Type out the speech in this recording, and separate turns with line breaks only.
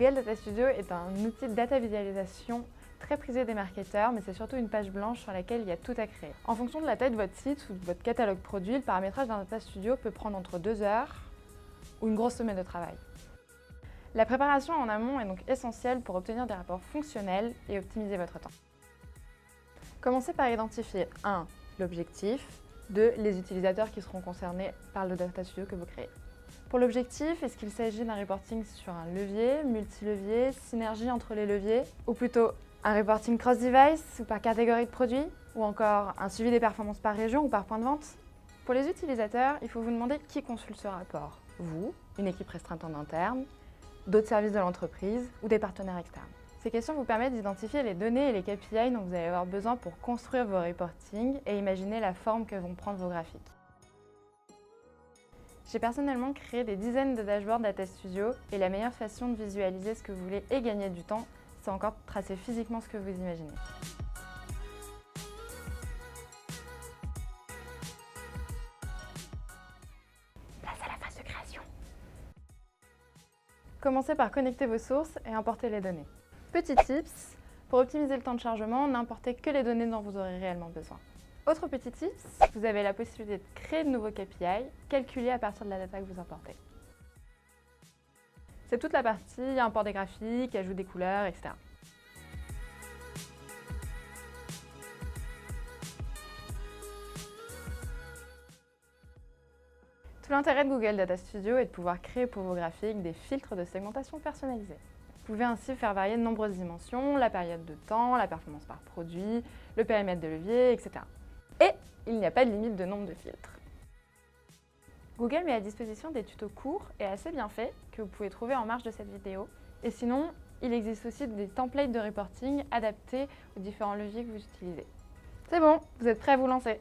Google Data Studio est un outil de data visualisation très prisé des marketeurs, mais c'est surtout une page blanche sur laquelle il y a tout à créer. En fonction de la taille de votre site ou de votre catalogue produit, le paramétrage d'un Data Studio peut prendre entre 2 heures ou une grosse semaine de travail. La préparation en amont est donc essentielle pour obtenir des rapports fonctionnels et optimiser votre temps. Commencez par identifier 1. L'objectif, 2. Les utilisateurs qui seront concernés par le Data Studio que vous créez. Pour l'objectif, est-ce qu'il s'agit d'un reporting sur un levier, multi-levier, synergie entre les leviers, ou plutôt un reporting cross-device ou par catégorie de produits, ou encore un suivi des performances par région ou par point de vente? Pour les utilisateurs, il faut vous demander qui consulte ce rapport. Vous, une équipe restreinte en interne, d'autres services de l'entreprise ou des partenaires externes. Ces questions vous permettent d'identifier les données et les KPI dont vous allez avoir besoin pour construire vos reportings et imaginer la forme que vont prendre vos graphiques. J'ai personnellement créé des dizaines de dashboards Data Studio et la meilleure façon de visualiser ce que vous voulez et gagner du temps, c'est encore de tracer physiquement ce que vous imaginez. Place à la phase de création. Commencez par connecter vos sources et importer les données. Petit tips, pour optimiser le temps de chargement, n'importez que les données dont vous aurez réellement besoin. Autre petit tips, vous avez la possibilité de créer de nouveaux KPI, calculés à partir de la data que vous importez. C'est toute la partie import des graphiques, ajout des couleurs, etc. Tout l'intérêt de Google Data Studio est de pouvoir créer pour vos graphiques des filtres de segmentation personnalisés. Vous pouvez ainsi faire varier de nombreuses dimensions, la période de temps, la performance par produit, le périmètre de levier, etc. Et il n'y a pas de limite de nombre de filtres. Google met à disposition des tutos courts et assez bien faits que vous pouvez trouver en marge de cette vidéo. Et sinon, il existe aussi des templates de reporting adaptés aux différents leviers que vous utilisez. C'est bon, vous êtes prêts à vous lancer.